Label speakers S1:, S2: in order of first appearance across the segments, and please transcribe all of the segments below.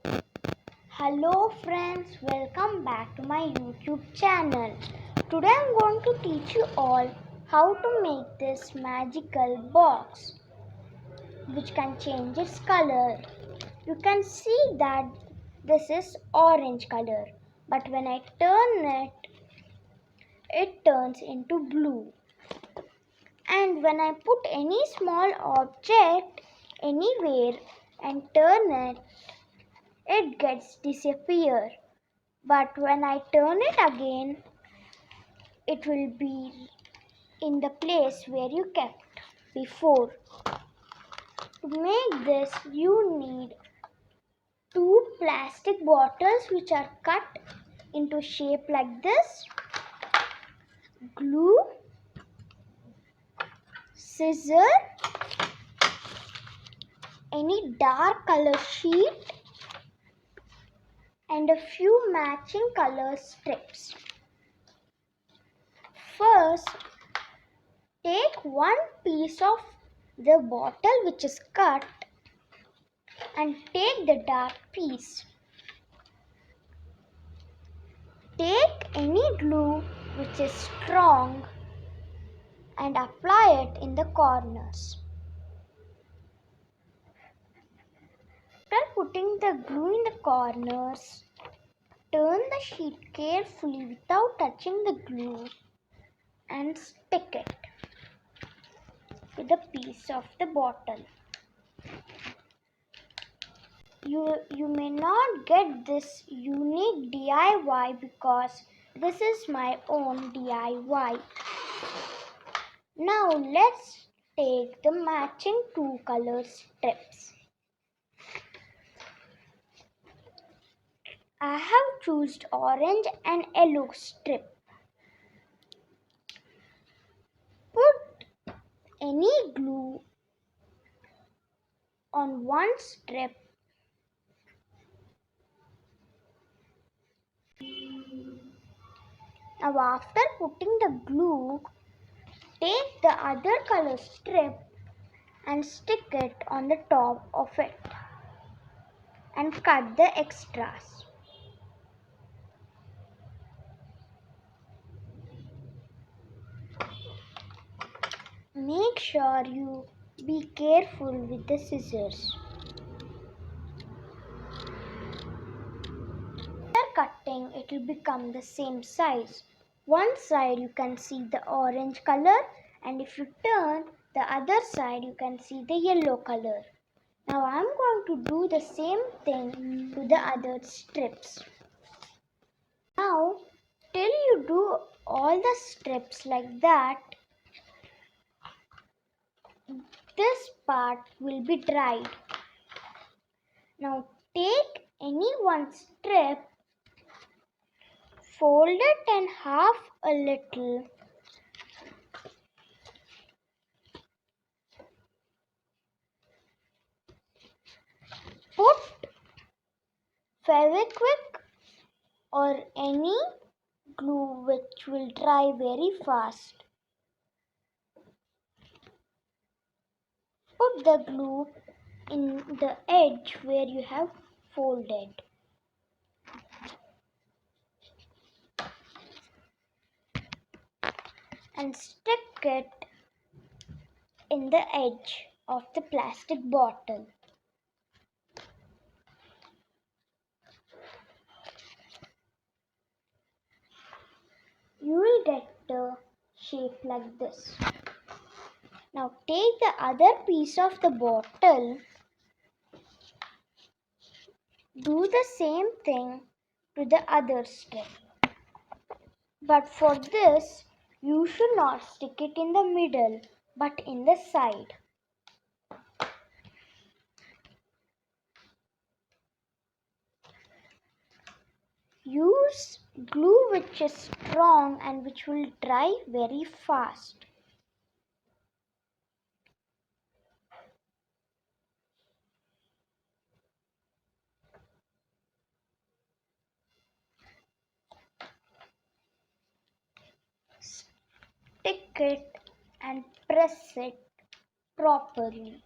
S1: Hello friends, welcome back to my YouTube channel. Today I'm going to teach you all how to make this magical box which can change its color. You can see that this is orange color, but when I turn it, it turns into blue. And when I put any small object anywhere and turn it, it gets disappear. But when I turn it again, it will be in the place where you kept before. To make this, you need two plastic bottles which are cut into shape like this, glue, scissor, any dark color sheet, and a few matching color strips. First, take one piece of the bottle which is cut and take the dark piece. Take any glue which is strong and apply it in the corners. After putting the glue in the corners, turn the sheet carefully without touching the glue and stick it to the piece of the bottle. You may not get this unique DIY because this is my own DIY. Now let's take the matching two color strips. I have chosen orange and yellow strip. Put any glue on one strip Now after putting the glue, take the other color strip and stick it on the top of it and cut the extras. Make sure you be careful with the scissors. After cutting, it will become the same size. One side you can see the orange color, and if you turn the other side you can see the yellow color. Now I am going to do the same thing to the other strips. Now till you do all the strips like that, this part will be dried. Now take any one strip, fold it in half a little, put Fevikwik or any glue which will dry very fast. Put the glue in the edge where you have folded. And stick it in the edge of the plastic bottle. You will get the shape like this. Now take the other piece of the bottle, do the same thing to the other strip. But for this, you should not stick it in the middle, but in the side. Use glue which is strong and which will dry very fast. Stick it and press it properly.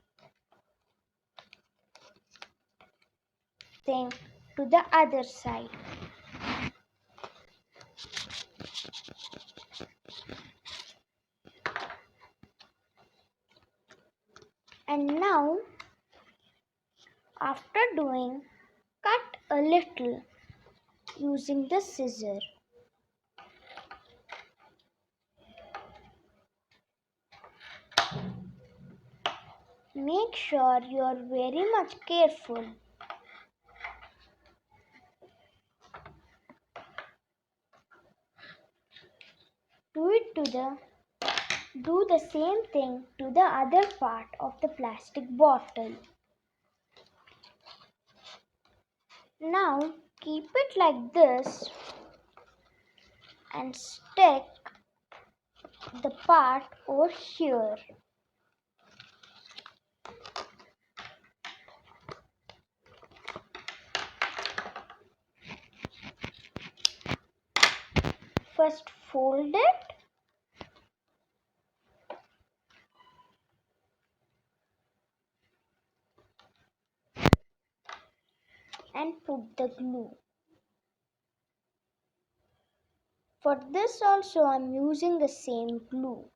S1: thing to the other side. And now, after doing, cut a little using the scissor. Make sure you are very much careful. Do the same thing to the other part of the plastic bottle. Now keep it like this and stick the part over here. First fold it and put the glue. For this also I am using the same glue.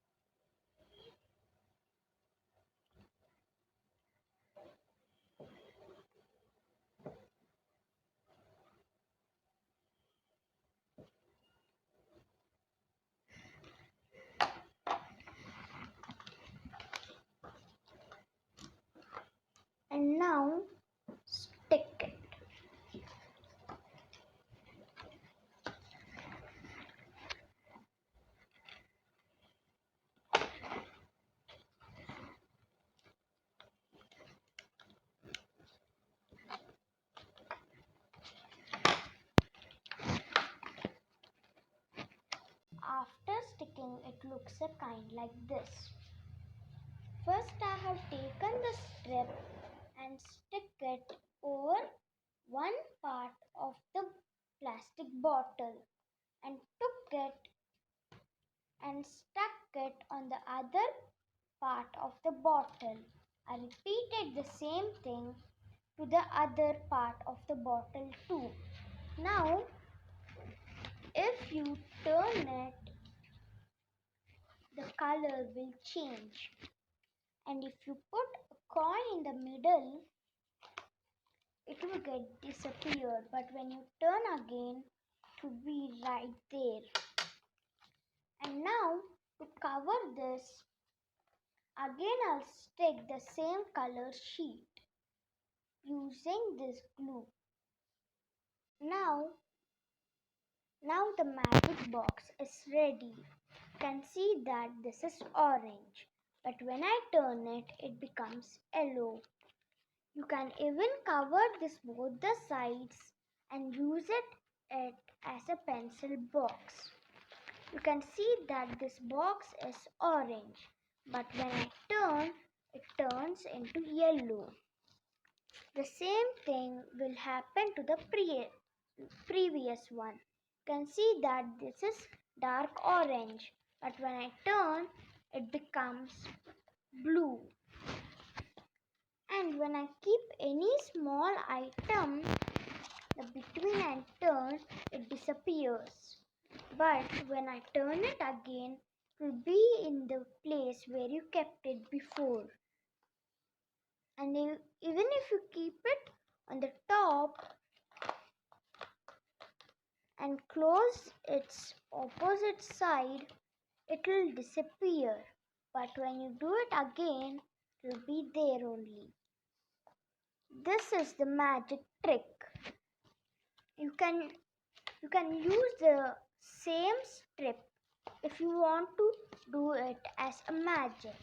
S1: And now stick it. After sticking, it looks a kind like this. First I have taken the strip and stick it over one part of the plastic bottle and took it and stuck it on the other part of the bottle. I repeated the same thing to the other part of the bottle too. Now, if you turn it, the color will change. And if you put a coin in the middle, it will get disappeared. But when you turn again, it will be right there. And now, to cover this, again I'll stick the same color sheet using this glue. Now the magic box is ready. You can see that this is orange, but when I turn it, it becomes yellow. You can even cover this both the sides and use it as a pencil box. You can see that this box is orange, but when I turn, it turns into yellow. The same thing will happen to the previous one. You can see that this is dark orange, but when I turn, it becomes blue. And when I keep any small item between and turn, it disappears. But when I turn it again, it will be in the place where you kept it before. And even if you keep it on the top and close its opposite side, it will disappear. But when you do it again, it will be there only. This is the magic trick. You can use the same strip if you want to do it as a magic.